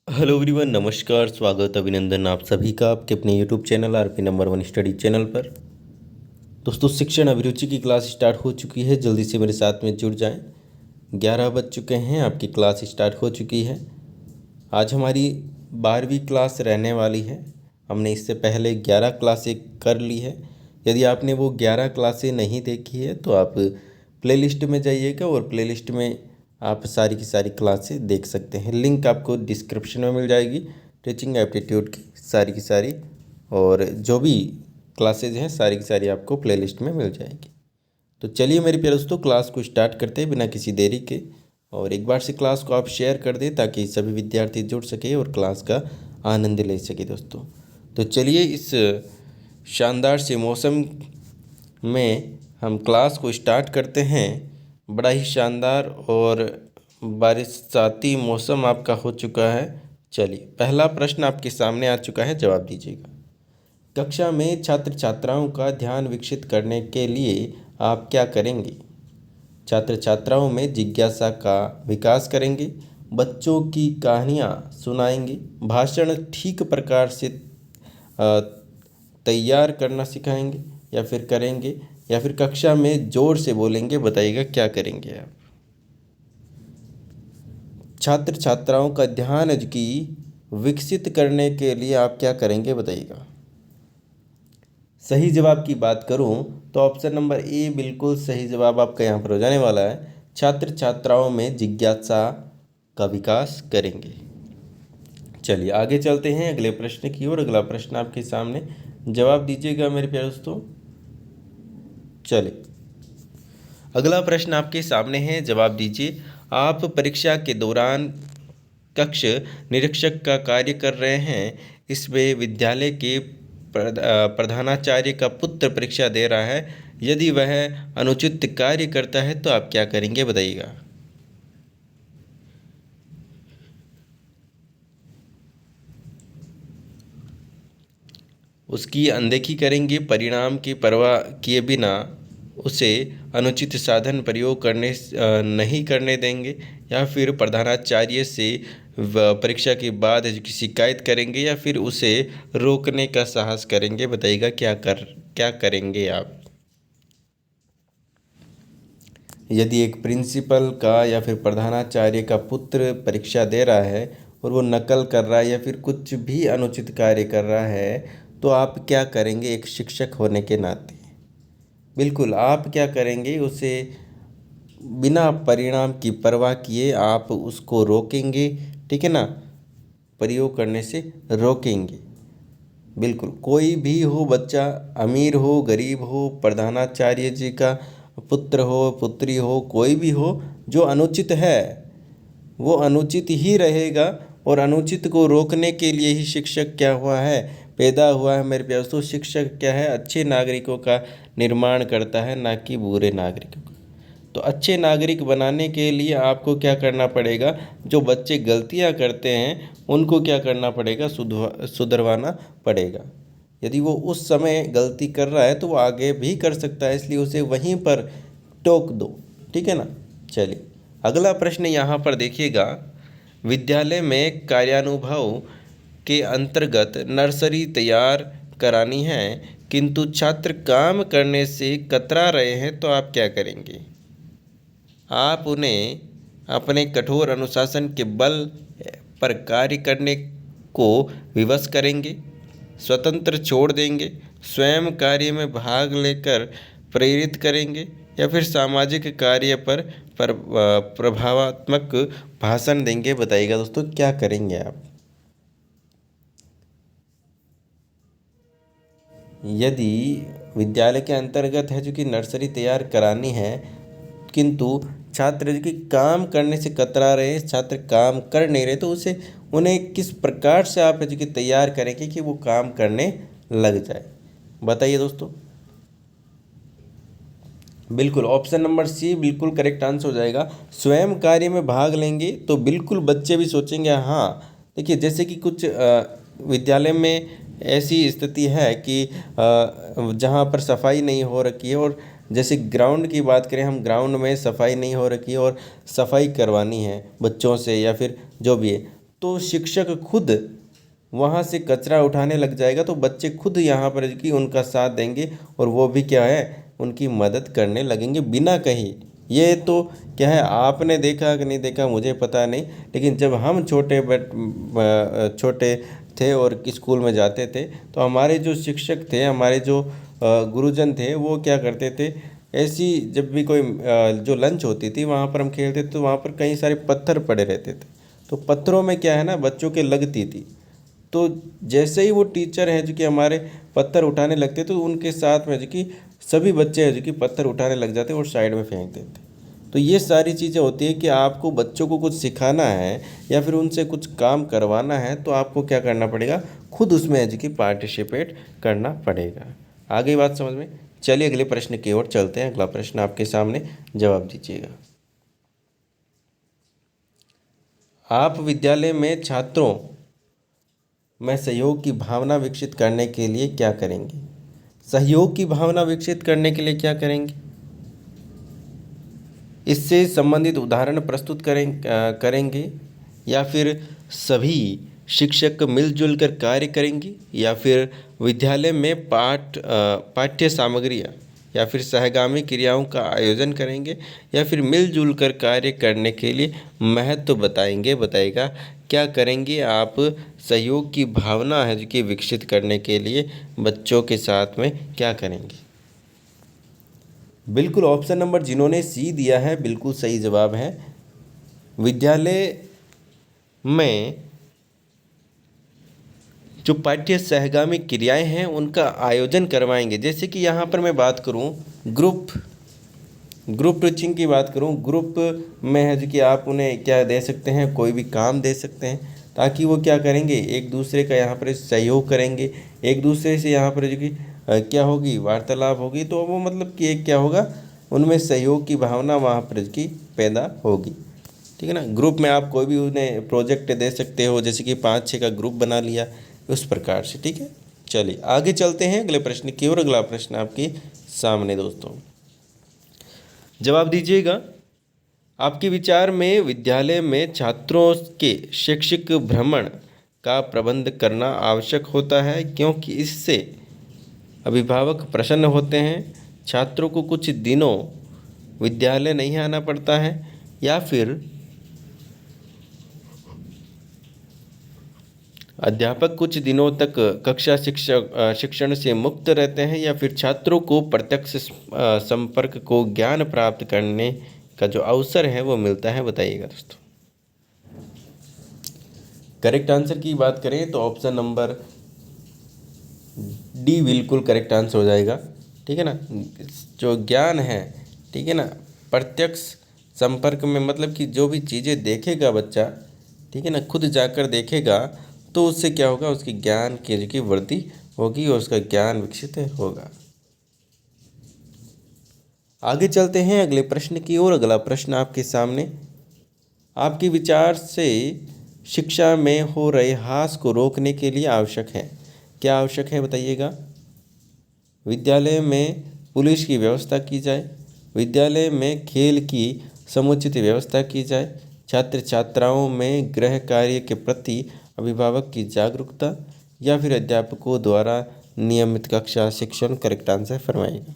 Hello everyone, नमस्कार, स्वागत, अभिनंदन आप सभी का आपके अपने YouTube channel RP number 1 study channel पर। दोस्तों, शिक्षण अभिरुचि की क्लास स्टार्ट हो चुकी है। जल्दी से मेरे साथ में जुड़ जाएं। 11 बज चुके हैं, आपकी क्लास स्टार्ट हो चुकी है। आज हमारी 12वीं क्लास रहने वाली है। हमने इससे पहले 11 क्लासें कर ली है। यदि आपने वो 11 क्लासें नहीं देखी है तो आप प्लेलिस्ट में जाइएगा और प्लेलिस्ट में आप सारी की सारी क्लासें देख सकते हैं। लिंक आपको डिस्क्रिप्शन में मिल जाएगी। टीचिंग एप्टीट्यूड की सारी और जो भी क्लासेज हैं सारी की सारी आपको प्लेलिस्ट में मिल जाएगी। तो चलिए मेरे प्यारे दोस्तों, क्लास को स्टार्ट करते हैं बिना किसी देरी के। और एक बार से क्लास को आप शेयर कर दें ताकि सभी विद्यार्थी जुड़ सके और क्लास का आनंद ले सके दोस्तों। तो चलिए इस शानदार से मौसम में हम क्लास को स्टार्ट करते हैं। बड़ा ही शानदार और बरसाती मौसम आपका हो चुका है। चलिए पहला प्रश्न आपके सामने आ चुका है, जवाब दीजिएगा। कक्षा में छात्र छात्राओं का ध्यान विकसित करने के लिए आप क्या करेंगे? छात्र छात्राओं में जिज्ञासा का विकास करेंगे, बच्चों की कहानियाँ सुनाएंगे, भाषण ठीक प्रकार से तैयार करना सिखाएंगे या फिर करेंगे, या फिर कक्षा में जोर से बोलेंगे। बताइएगा क्या करेंगे आप? छात्र छात्राओं का ध्यान की विकसित करने के लिए आप क्या करेंगे? बताइएगा। सही जवाब की बात करूं तो ऑप्शन नंबर ए बिल्कुल सही जवाब आपका यहाँ पर हो जाने वाला है। छात्र छात्राओं में जिज्ञासा का विकास करेंगे। चलिए आगे चलते हैं अगले प्रश्न की ओर। अगला प्रश्न आपके सामने, जवाब दीजिएगा मेरे प्यारे दोस्तों। चलिए अगला प्रश्न आपके सामने है, जवाब दीजिए। आप परीक्षा के दौरान कक्ष निरीक्षक का कार्य कर रहे हैं। इसमें विद्यालय के प्रधानाचार्य का पुत्र परीक्षा दे रहा है। यदि वह अनुचित कार्य करता है तो आप क्या करेंगे? बताइएगा। उसकी अनदेखी करेंगे, परिणाम की परवाह किए बिना उसे अनुचित साधन प्रयोग करने नहीं करने देंगे, या फिर प्रधानाचार्य से परीक्षा के बाद की शिकायत करेंगे, या फिर उसे रोकने का साहस करेंगे? बताइएगा क्या करेंगे आप? यदि एक प्रिंसिपल का या फिर प्रधानाचार्य का पुत्र परीक्षा दे रहा है और वो नकल कर रहा है या फिर कुछ भी अनुचित कार्य कर रहा है, तो आप क्या करेंगे एक शिक्षक होने के नाते? बिल्कुल, आप क्या करेंगे? उसे बिना परिणाम की परवाह किए आप उसको रोकेंगे, ठीक है ना? प्रयोग करने से रोकेंगे। बिल्कुल, कोई भी हो, बच्चा अमीर हो, गरीब हो, प्रधानाचार्य जी का पुत्र हो, पुत्री हो, कोई भी हो, जो अनुचित है वो अनुचित ही रहेगा। और अनुचित को रोकने के लिए ही शिक्षक क्या हुआ है, पैदा हुआ है मेरे प्यारे दोस्तों। शिक्षक क्या है? अच्छे नागरिकों का निर्माण करता है, ना कि बुरे नागरिकों का। तो अच्छे नागरिक बनाने के लिए आपको क्या करना पड़ेगा? जो बच्चे गलतियां करते हैं उनको क्या करना पड़ेगा? सुधरवाना पड़ेगा। यदि वो उस समय गलती कर रहा है तो वो आगे भी कर सकता है, इसलिए उसे वहीं पर टोक दो, ठीक है ना? चलिए अगला प्रश्न यहाँ पर देखिएगा। विद्यालय में कार्यानुभव के अंतर्गत नर्सरी तैयार करानी है, किंतु छात्र काम करने से कतरा रहे हैं, तो आप क्या करेंगे? आप उन्हें अपने कठोर अनुशासन के बल पर कार्य करने को विवश करेंगे, स्वतंत्र छोड़ देंगे, स्वयं कार्य में भाग लेकर प्रेरित करेंगे, या फिर सामाजिक कार्य पर प्रभावात्मक भाषण देंगे? बताइएगा दोस्तों क्या करेंगे आप? यदि विद्यालय के अंतर्गत है जो कि नर्सरी तैयार करानी है, किंतु छात्र जो कि काम करने से कतरा रहे, छात्र काम कर नहीं रहे, तो उसे उन्हें किस प्रकार से आप जो कि तैयार करेंगे कि वो काम करने लग जाए? बताइए दोस्तों। बिल्कुल, ऑप्शन नंबर सी बिल्कुल करेक्ट आंसर हो जाएगा। स्वयं कार्य में भाग लेंगे तो बिल्कुल बच्चे भी सोचेंगे। हाँ, देखिए जैसे कि कुछ विद्यालय में ऐसी स्थिति है कि जहाँ पर सफाई नहीं हो रखी है, और जैसे ग्राउंड की बात करें, हम ग्राउंड में सफाई नहीं हो रखी है और सफाई करवानी है बच्चों से या फिर जो भी है, तो शिक्षक खुद वहाँ से कचरा उठाने लग जाएगा, तो बच्चे खुद यहाँ पर कि उनका साथ देंगे और वो भी क्या है, उनकी मदद करने लगेंगे बिना कहीं। ये तो क्या है, आपने देखा कि नहीं देखा मुझे पता नहीं, लेकिन जब हम छोटे थे और स्कूल में जाते थे, तो हमारे जो शिक्षक थे, हमारे जो गुरुजन थे, वो क्या करते थे, ऐसी जब भी कोई जो लंच होती थी वहाँ पर हम खेलते थे, तो वहाँ पर कई सारे पत्थर पड़े रहते थे, तो पत्थरों में क्या है ना, बच्चों के लगती थी। तो जैसे ही वो टीचर हैं जो कि हमारे पत्थर उठाने लगते, तो उनके साथ में जो कि सभी बच्चे हैं जो कि पत्थर उठाने लग जाते और साइड में फेंक देते। तो ये सारी चीज़ें होती है कि आपको बच्चों को कुछ सिखाना है या फिर उनसे कुछ काम करवाना है, तो आपको क्या करना पड़ेगा, खुद उसमें है जो कि पार्टिसिपेट करना पड़ेगा। आगे बात समझ में। चलिए अगले प्रश्न की ओर चलते हैं। अगला प्रश्न आपके सामने, जवाब दीजिएगा। आप विद्यालय में छात्रों में सहयोग की भावना विकसित करने के लिए क्या करेंगे? सहयोग की भावना विकसित करने के लिए क्या करेंगे? इससे संबंधित उदाहरण प्रस्तुत करेंगे, या फिर सभी शिक्षक मिलजुल कर कार्य करेंगे, या फिर विद्यालय में पाठ्य सामग्रियाँ या फिर सहगामी क्रियाओं का आयोजन करेंगे, या फिर मिलजुल कर कार्य करने के लिए महत्व बताएंगे। बताइएगा क्या करेंगे आप सहयोग की भावना है जो कि विकसित करने के लिए बच्चों के साथ में क्या करेंगे? बिल्कुल ऑप्शन नंबर जिन्होंने सी दिया है बिल्कुल सही जवाब है। विद्यालय में जो पाठ्य सहगामी क्रियाएं हैं उनका आयोजन करवाएंगे। जैसे कि यहाँ पर मैं बात करूँ ग्रुप टीचिंग की बात करूँ, ग्रुप में है जो कि आप उन्हें क्या दे सकते हैं, कोई भी काम दे सकते हैं, ताकि वो क्या करेंगे, एक दूसरे का यहाँ पर सहयोग करेंगे, एक दूसरे से यहाँ पर जो कि क्या होगी, वार्तालाप होगी, तो वो मतलब कि एक क्या होगा, उनमें सहयोग की भावना वहाँ पर की पैदा होगी। ठीक है ना। ग्रुप में आप कोई भी उन्हें प्रोजेक्ट दे सकते हो, जैसे कि 5-6 का ग्रुप बना लिया, उस प्रकार से। ठीक है, चलिए आगे चलते हैं अगले प्रश्न की ओर। अगला प्रश्न आपके सामने दोस्तों, जवाब दीजिएगा। आपके विचार में विद्यालय में छात्रों के शैक्षिक भ्रमण का प्रबंध करना आवश्यक होता है, क्योंकि इससे अभिभावक प्रसन्न होते हैं, छात्रों को कुछ दिनों विद्यालय नहीं आना पड़ता है, या फिर अध्यापक कुछ दिनों तक कक्षा शिक्षण से मुक्त रहते हैं, या फिर छात्रों को प्रत्यक्ष संपर्क को ज्ञान प्राप्त करने का जो अवसर है वो मिलता है। बताइएगा दोस्तों। करेक्ट आंसर की बात करें तो ऑप्शन नंबर डी बिल्कुल करेक्ट आंसर हो जाएगा। ठीक है ना। जो ज्ञान है, ठीक है ना, प्रत्यक्ष संपर्क में मतलब कि जो भी चीज़ें देखेगा बच्चा, ठीक है ना, खुद जाकर देखेगा, तो उससे क्या होगा, उसकी ज्ञान की वृद्धि होगी और उसका ज्ञान विकसित होगा। आगे चलते हैं अगले प्रश्न की ओर। अगला प्रश्न आपके सामने, आपके विचार से शिक्षा में हो रहे ह्रास को रोकने के लिए आवश्यक है, क्या आवश्यक है बताइएगा। विद्यालय में पुलिस की व्यवस्था की जाए, विद्यालय में खेल की समुचित व्यवस्था की जाए, छात्र छात्राओं में गृह कार्य के प्रति अभिभावक की जागरूकता, या फिर अध्यापकों द्वारा नियमित कक्षा शिक्षण। करेक्ट आंसर फरमाइएगा।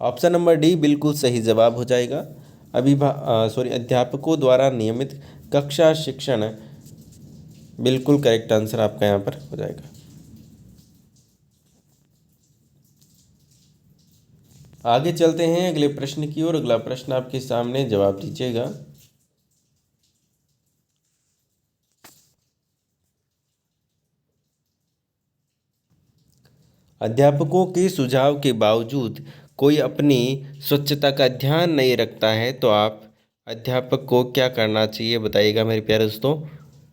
ऑप्शन नंबर डी बिल्कुल सही जवाब हो जाएगा। अध्यापकों द्वारा नियमित कक्षा शिक्षण बिल्कुल करेक्ट आंसर आपका यहाँ पर हो जाएगा। आगे चलते हैं अगले प्रश्न की ओर। अगला प्रश्न आपके सामने, जवाब दीजिएगा। अध्यापकों के सुझाव के बावजूद कोई अपनी स्वच्छता का ध्यान नहीं रखता है, तो आप अध्यापक को क्या करना चाहिए बताइएगा मेरे प्यारे दोस्तों।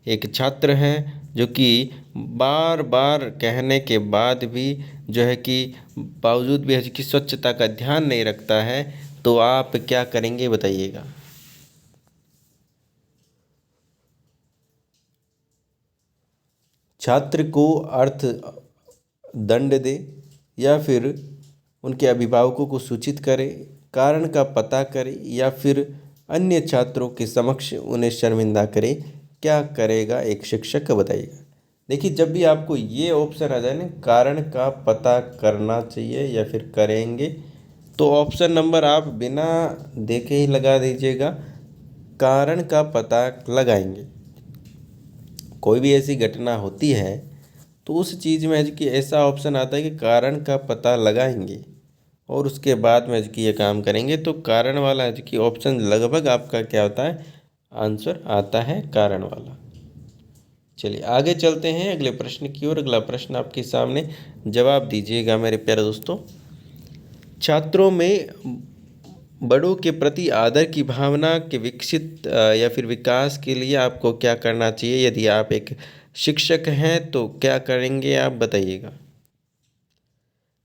एक छात्र है जो कि बार बार कहने के बाद भी जो है कि बावजूद भी है कि स्वच्छता का ध्यान नहीं रखता है, तो आप क्या करेंगे बताइएगा। छात्र को अर्थ दंड दे, या फिर उनके अभिभावकों को सूचित करे, कारण का पता करे, या फिर अन्य छात्रों के समक्ष उन्हें शर्मिंदा करे, क्या करेगा एक शिक्षक, बताइएगा। देखिए, जब भी आपको ये ऑप्शन आ जाए ना, कारण का पता करना चाहिए या फिर करेंगे, तो ऑप्शन नंबर आप बिना देखे ही लगा दीजिएगा, कारण का पता लगाएंगे। कोई भी ऐसी घटना होती है तो उस चीज़ में कि ऐसा ऑप्शन आता है कि कारण का पता लगाएंगे और उसके बाद में कि ये काम करेंगे, तो कारण वाला कि ऑप्शन लगभग आपका क्या होता है, आंसर आता है कारण वाला। चलिए आगे चलते हैं अगले प्रश्न की ओर। अगला प्रश्न आपके सामने, जवाब दीजिएगा मेरे प्यारे दोस्तों। छात्रों में बड़ों के प्रति आदर की भावना के विकसित या फिर विकास के लिए आपको क्या करना चाहिए? यदि आप एक शिक्षक हैं तो क्या करेंगे आप, बताइएगा।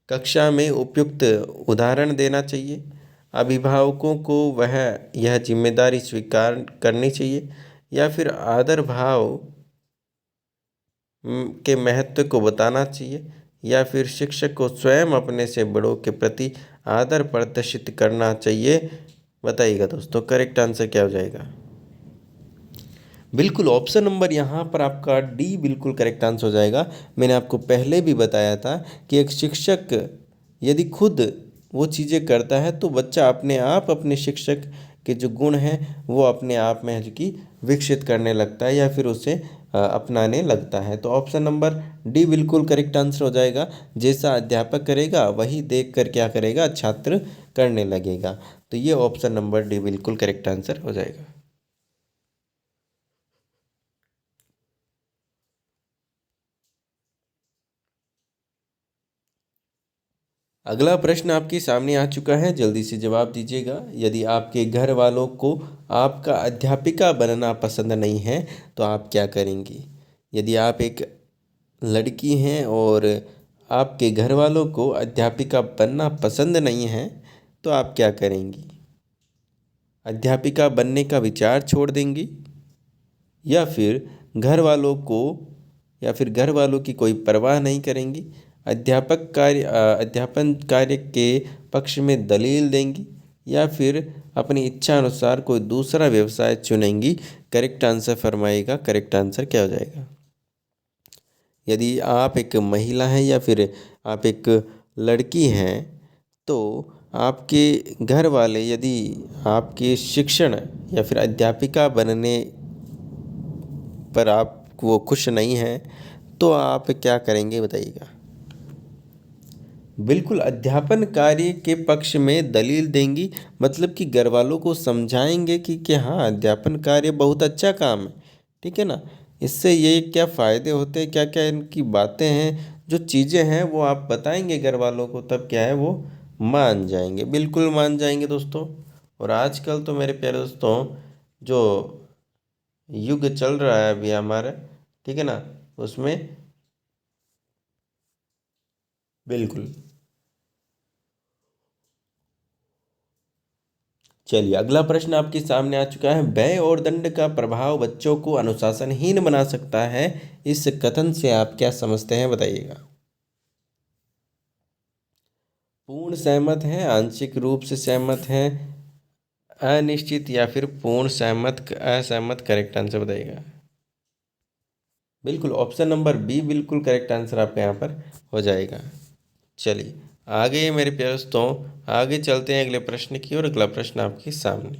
कक्षा में उपयुक्त उदाहरण देना चाहिए, अभिभावकों को वह यह जिम्मेदारी स्वीकार करनी चाहिए, या फिर आदर भाव के महत्व को बताना चाहिए, या फिर शिक्षक को स्वयं अपने से बड़ों के प्रति आदर प्रदर्शित करना चाहिए, बताइएगा दोस्तों। करेक्ट आंसर क्या हो जाएगा? बिल्कुल ऑप्शन नंबर यहाँ पर आपका डी बिल्कुल करेक्ट आंसर हो जाएगा। मैंने आपको पहले भी बताया था कि एक शिक्षक यदि खुद वो चीज़ें करता है तो बच्चा अपने आप अपने शिक्षक के जो गुण हैं वो अपने आप में है जो कि विकसित करने लगता है या फिर उसे अपनाने लगता है। तो ऑप्शन नंबर डी बिल्कुल करेक्ट आंसर हो जाएगा। जैसा अध्यापक करेगा वही देख कर क्या करेगा, छात्र करने लगेगा। तो ये ऑप्शन नंबर डी बिल्कुल करेक्ट आंसर हो जाएगा। अगला प्रश्न आपके सामने आ चुका है, जल्दी से जवाब दीजिएगा। यदि आपके घर वालों को आपका अध्यापिका बनना पसंद नहीं है तो आप क्या करेंगी? यदि आप एक लड़की हैं और आपके घर वालों को अध्यापिका बनना पसंद नहीं है तो आप क्या करेंगी? अध्यापिका बनने का विचार छोड़ देंगी, या फिर घर वालों को या फिर घर वालों की कोई परवाह नहीं करेंगी, अध्यापन कार्य के पक्ष में दलील देंगी, या फिर अपनी इच्छा अनुसार कोई दूसरा व्यवसाय चुनेंगी? करेक्ट आंसर फरमाइएगा, करेक्ट आंसर क्या हो जाएगा? यदि आप एक महिला हैं या फिर आप एक लड़की हैं तो आपके घर वाले यदि आपके शिक्षण या फिर अध्यापिका बनने पर आप वो खुश नहीं हैं तो आप क्या करेंगे, बताइएगा। बिल्कुल अध्यापन कार्य के पक्ष में दलील देंगी, मतलब कि घर वालों को समझाएंगे कि हाँ अध्यापन कार्य बहुत अच्छा काम है, ठीक है ना। इससे ये क्या फ़ायदे होते हैं, क्या क्या इनकी बातें हैं, जो चीज़ें हैं वो आप बताएंगे घर वालों को, तब क्या है वो मान जाएंगे, बिल्कुल मान जाएंगे दोस्तों। और आजकल तो मेरे प्यारे दोस्तों जो युग चल रहा है अभी हमारा, ठीक है ना, उसमें बिल्कुल। चलिए अगला प्रश्न आपके सामने आ चुका है। व्यय और दंड का प्रभाव बच्चों को अनुशासनहीन बना सकता है, इस कथन से आप क्या समझते हैं, बताइएगा। पूर्ण सहमत हैं, आंशिक रूप से सहमत हैं, अनिश्चित या फिर पूर्ण सहमत असहमत, करेक्ट आंसर बताइएगा। बिल्कुल ऑप्शन नंबर बी बिल्कुल करेक्ट आंसर आपका यहाँ पर हो जाएगा। चलिए आगे मेरे प्यारे दोस्तों, आगे चलते हैं अगले प्रश्न की ओर। अगला प्रश्न आपके सामने,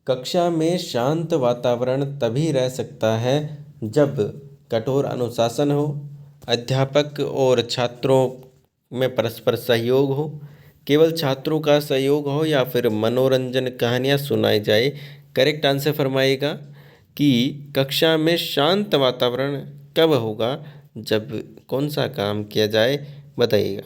कक्षा में शांत वातावरण तभी रह सकता है जब कठोर अनुशासन हो, अध्यापक और छात्रों में परस्पर सहयोग हो, केवल छात्रों का सहयोग हो, या फिर मनोरंजन कहानियाँ सुनाई जाए। करेक्ट आंसर फरमाइएगा कि कक्षा में शांत वातावरण कब होगा, जब कौन सा काम किया जाए, बताइएगा।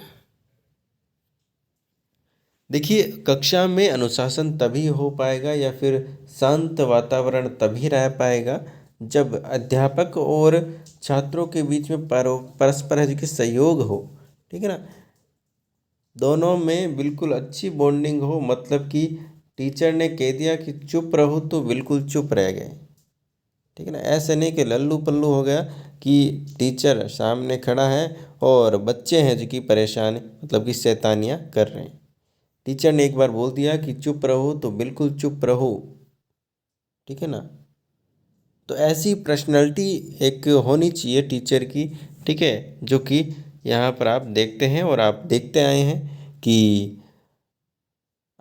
देखिए कक्षा में अनुशासन तभी हो पाएगा या फिर शांत वातावरण तभी रह पाएगा जब अध्यापक और छात्रों के बीच में परस्पर है कि सहयोग हो, ठीक है ना। दोनों में बिल्कुल अच्छी बॉन्डिंग हो, मतलब कि टीचर ने कह दिया कि चुप रहो तो बिल्कुल चुप रह गए, ठीक है ना। ऐसे नहीं कि लल्लू पल्लू हो गया कि टीचर सामने खड़ा है और बच्चे हैं जो कि परेशान मतलब कि शैतानियाँ कर रहे हैं। टीचर ने एक बार बोल दिया कि चुप रहो तो बिल्कुल चुप रहो, ठीक है ना। तो ऐसी पर्सनैलिटी एक होनी चाहिए टीचर की, ठीक है, जो कि यहाँ पर आप देखते हैं और आप देखते आए हैं कि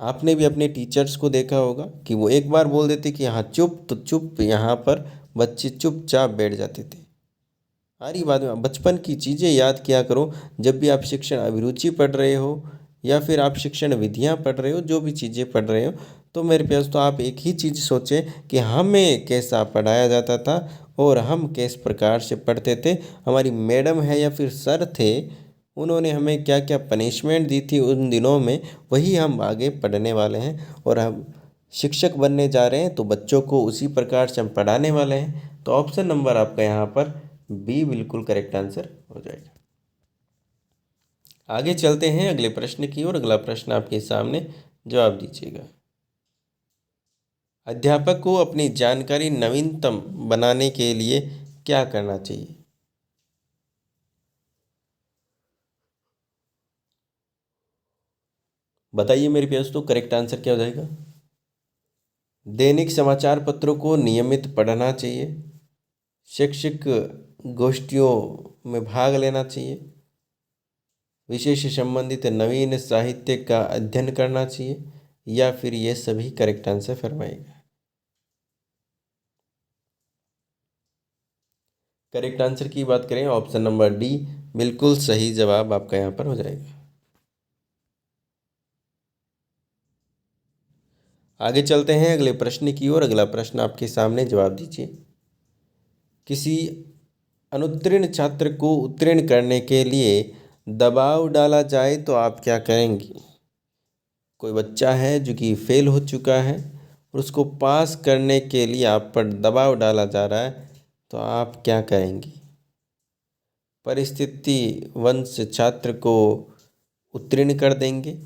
आपने भी अपने टीचर्स को देखा होगा कि वो एक बार बोल देते कि हाँ चुप तो चुप, यहाँ पर बच्चे चुपचाप बैठ जाते थे। सारी बात में बचपन की चीज़ें याद किया करो। जब भी आप शिक्षण अभिरुचि पढ़ रहे हो या फिर आप शिक्षण विधियाँ पढ़ रहे हो, जो भी चीज़ें पढ़ रहे हो, तो मेरे प्यास तो आप एक ही चीज़ सोचें कि हमें कैसा पढ़ाया जाता था और हम किस प्रकार से पढ़ते थे। हमारी मैडम है या फिर सर थे, उन्होंने हमें क्या क्या पनिशमेंट दी थी उन दिनों में, वही हम आगे पढ़ने वाले हैं। और हम शिक्षक बनने जा रहे हैं तो बच्चों को उसी प्रकार से हम पढ़ाने वाले हैं। तो ऑप्शन नंबर आपका यहाँ पर बी बिल्कुल करेक्ट आंसर हो जाएगा। आगे चलते हैं अगले प्रश्न की ओर। अगला प्रश्न आपके सामने, जवाब दीजिएगा। अध्यापक को अपनी जानकारी नवीनतम बनाने के लिए क्या करना चाहिए? बताइए मेरे प्यास, तो करेक्ट आंसर क्या हो जाएगा? दैनिक समाचार पत्रों को नियमित पढ़ना चाहिए, शैक्षिक गोष्ठियों में भाग लेना चाहिए, विषय से संबंधित नवीन साहित्य का अध्ययन करना चाहिए, या फिर ये सभी करेक्ट आंसर फरमाएगा। करेक्ट आंसर की बात करें, ऑप्शन नंबर डी बिल्कुल सही जवाब आपका यहाँ पर हो जाएगा। आगे चलते हैं अगले प्रश्न की ओर। अगला प्रश्न आपके सामने, जवाब दीजिए। किसी अनुत्तीर्ण छात्र को उत्तीर्ण करने के लिए दबाव डाला जाए तो आप क्या करेंगी? कोई बच्चा है जो कि फेल हो चुका है और उसको पास करने के लिए आप पर दबाव डाला जा रहा है, तो आप क्या करेंगी? परिस्थिति वंश छात्र को उत्तीर्ण कर देंगे,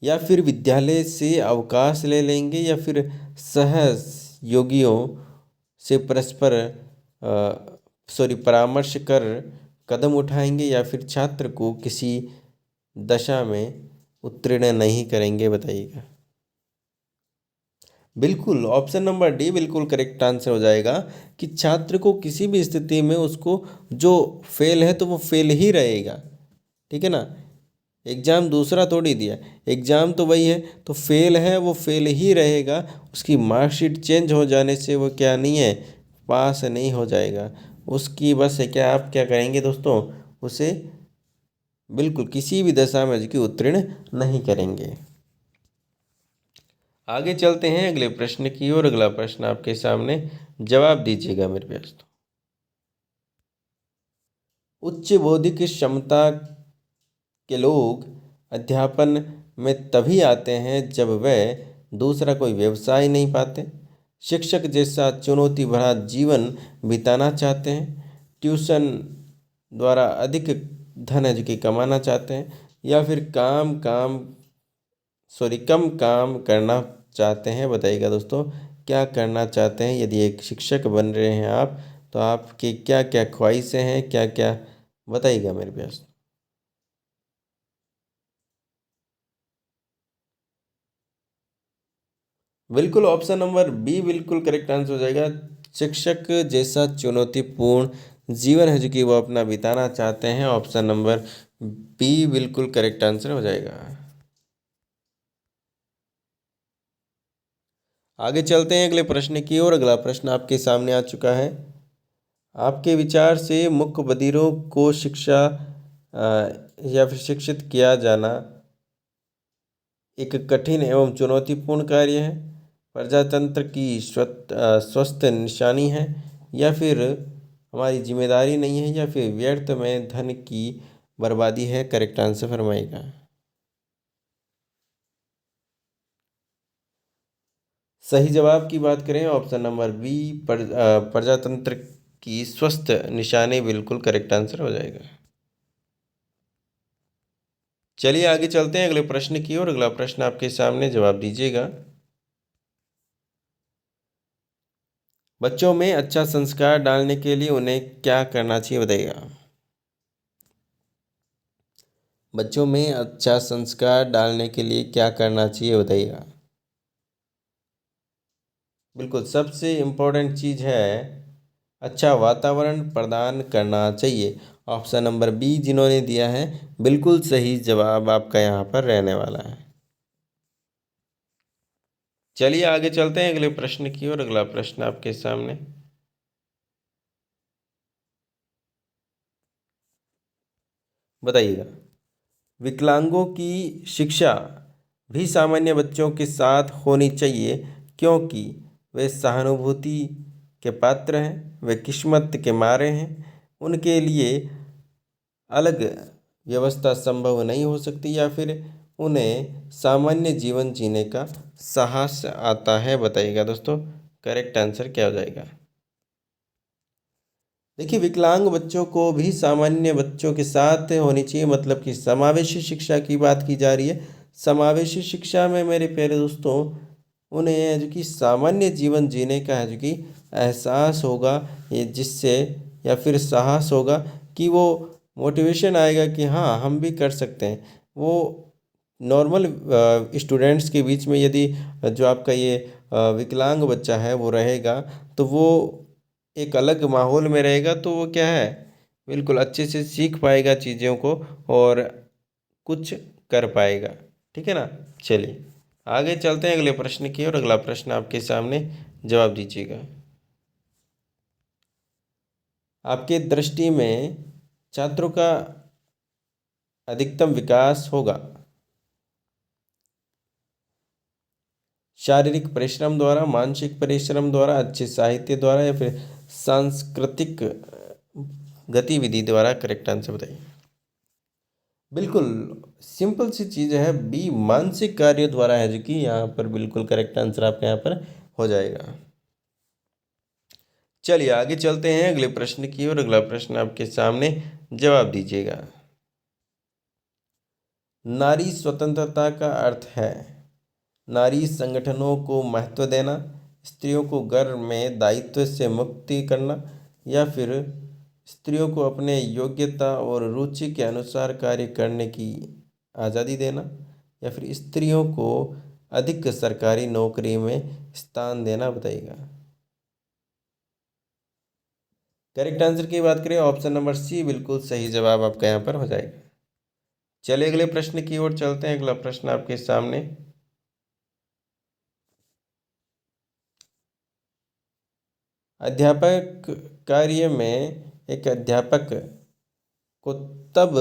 या फिर विद्यालय से अवकाश ले लेंगे, या फिर सहयोगियों से परस्पर परामर्श कर कदम उठाएंगे, या फिर छात्र को किसी दशा में उत्तीर्ण नहीं करेंगे? बताइएगा। बिल्कुल ऑप्शन नंबर डी बिल्कुल करेक्ट आंसर हो जाएगा कि छात्र को किसी भी स्थिति में उसको जो फेल है तो वो फेल ही रहेगा, ठीक है ना। एग्ज़ाम दूसरा थोड़ी दिया, एग्ज़ाम तो वही है, तो फेल है वो फेल ही रहेगा। उसकी मार्कशीट चेंज हो जाने से वो क्या नहीं है, पास नहीं हो जाएगा। उसकी बस है क्या, आप क्या करेंगे दोस्तों, उसे बिल्कुल किसी भी दशा में की उत्तीर्ण नहीं करेंगे। आगे चलते हैं अगले प्रश्न की ओर। अगला प्रश्न आपके सामने, जवाब दीजिएगा मेरे दोस्तों। उच्च बौद्धिक क्षमता के लोग अध्यापन में तभी आते हैं जब वह दूसरा कोई व्यवसाय नहीं पाते, शिक्षक जैसा चुनौती भरा जीवन बिताना चाहते हैं, ट्यूशन द्वारा अधिक धन है जो कि कमाना चाहते हैं, या फिर कम काम करना चाहते हैं। बताइएगा दोस्तों, क्या करना चाहते हैं? यदि एक शिक्षक बन रहे हैं आप, तो आपकी क्या क्या ख्वाहिशें हैं, क्या क्या, बताइएगा मेरे पास। बिल्कुल ऑप्शन नंबर बी बिल्कुल करेक्ट आंसर हो जाएगा। शिक्षक जैसा चुनौतीपूर्ण जीवन है जो कि वो अपना बिताना चाहते हैं, ऑप्शन नंबर बी बिल्कुल करेक्ट आंसर हो जाएगा। आगे चलते हैं अगले प्रश्न की ओर। अगला प्रश्न आपके सामने आ चुका है। आपके विचार से मुख्य बधिरों को शिक्षा या फिर शिक्षित किया जाना एक कठिन एवं चुनौतीपूर्ण कार्य है, प्रजातंत्र की स्वस्थ निशानी है, या फिर हमारी जिम्मेदारी नहीं है, या फिर व्यर्थ में धन की बर्बादी है? करेक्ट आंसर फरमाएगा। सही जवाब की बात करें, ऑप्शन नंबर बी प्रजातंत्र की स्वस्थ निशानी बिल्कुल करेक्ट आंसर हो जाएगा। चलिए आगे चलते हैं अगले प्रश्न की ओर। अगला प्रश्न आपके सामने, जवाब दीजिएगा। बच्चों में अच्छा संस्कार डालने के लिए उन्हें क्या करना चाहिए? बताइएगा। बच्चों में अच्छा संस्कार डालने के लिए क्या करना चाहिए बताइएगा। बिल्कुल, सबसे इम्पोर्टेंट चीज़ है अच्छा वातावरण प्रदान करना चाहिए। ऑप्शन नंबर बी जिन्होंने दिया है बिल्कुल सही जवाब आपका यहाँ पर रहने वाला है। चलिए आगे चलते हैं अगले प्रश्न की ओर। अगला प्रश्न आपके सामने, बताइएगा। विकलांगों की शिक्षा भी सामान्य बच्चों के साथ होनी चाहिए क्योंकि वे सहानुभूति के पात्र हैं, वे किस्मत के मारे हैं, उनके लिए अलग व्यवस्था संभव नहीं हो सकती या फिर उन्हें सामान्य जीवन जीने का साहस आता है। बताइएगा दोस्तों, करेक्ट आंसर क्या हो जाएगा। देखिए, विकलांग बच्चों को भी सामान्य बच्चों के साथ होनी चाहिए, मतलब कि समावेशी शिक्षा की बात की जा रही है। समावेशी शिक्षा में मेरे प्यारे दोस्तों उन्हें है जो कि सामान्य जीवन जीने का है जो कि एहसास होगा, ये जिससे या फिर साहस होगा कि वो मोटिवेशन आएगा कि हाँ हम भी कर सकते हैं। वो नॉर्मल स्टूडेंट्स के बीच में यदि जो आपका ये विकलांग बच्चा है वो रहेगा तो वो एक अलग माहौल में रहेगा, तो वो क्या है बिल्कुल अच्छे से सीख पाएगा चीज़ों को और कुछ कर पाएगा। ठीक है ना। चलिए आगे चलते हैं अगले प्रश्न की और अगला प्रश्न आपके सामने, जवाब दीजिएगा। आपके दृष्टि में छात्रों का अधिकतम विकास होगा शारीरिक परिश्रम द्वारा, मानसिक परिश्रम द्वारा, अच्छे साहित्य द्वारा या फिर सांस्कृतिक गतिविधि द्वारा। करेक्ट आंसर बताइए। बिल्कुल सिंपल सी चीज़ है, बी मानसिक कार्य द्वारा है जो कि यहाँ पर बिल्कुल करेक्ट आंसर आपका यहाँ पर हो जाएगा। चलिए आगे चलते हैं अगले प्रश्न की और अगला प्रश्न आपके सामने, जवाब दीजिएगा। नारी स्वतंत्रता का अर्थ है नारी संगठनों को महत्व देना, स्त्रियों को घर में दायित्व से मुक्ति करना, या फिर स्त्रियों को अपने योग्यता और रुचि के अनुसार कार्य करने की आज़ादी देना, या फिर स्त्रियों को अधिक सरकारी नौकरी में स्थान देना। बताइएगा। करेक्ट आंसर की बात करें ऑप्शन नंबर सी बिल्कुल सही जवाब आपका यहाँ पर हो जाएगा। चलिए अगले प्रश्न की ओर चलते हैं। अगला प्रश्न आपके सामने, अध्यापक कार्य में एक अध्यापक को तब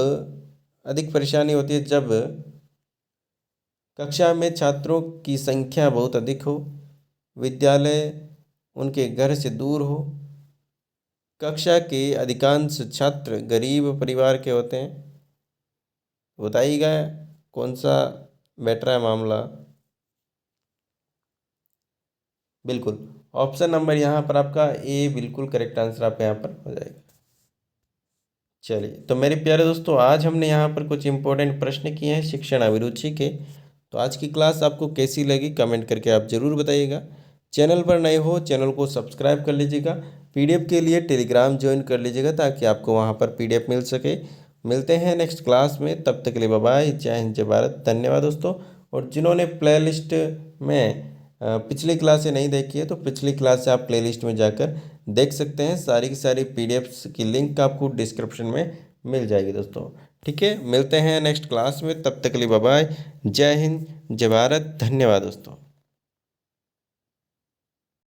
अधिक परेशानी होती है जब कक्षा में छात्रों की संख्या बहुत अधिक हो, विद्यालय उनके घर से दूर हो, कक्षा के अधिकांश छात्र गरीब परिवार के होते हैं। बताइएगा कौन सा बेटर है मामला। बिल्कुल ऑप्शन नंबर यहाँ पर आपका ए बिल्कुल करेक्ट आंसर आपका यहाँ पर हो जाएगा। चलिए तो मेरे प्यारे दोस्तों आज हमने यहाँ पर कुछ इंपॉर्टेंट प्रश्न किए हैं शिक्षण अभिरुचि के। तो आज की क्लास आपको कैसी लगी कमेंट करके आप ज़रूर बताइएगा। चैनल पर नए हो चैनल को सब्सक्राइब कर लीजिएगा। पीडीएफ के लिए टेलीग्राम ज्वाइन कर लीजिएगा ताकि आपको वहाँ पर पीडीएफ मिल सके। मिलते हैं नेक्स्ट क्लास में, तब तक के लिए बाय बाय। जय हिंद जय भारत। धन्यवाद दोस्तों। और जिन्होंने प्लेलिस्ट में पिछली क्लासें नहीं देखी है तो पिछली क्लास से आप प्लेलिस्ट में जाकर देख सकते हैं। सारी की सारी पीडीएफ्स की लिंक आपको डिस्क्रिप्शन में मिल जाएगी दोस्तों। ठीक है, मिलते हैं नेक्स्ट क्लास में, तब तक के लिए बाय बाय। जय हिंद जय भारत। धन्यवाद दोस्तों।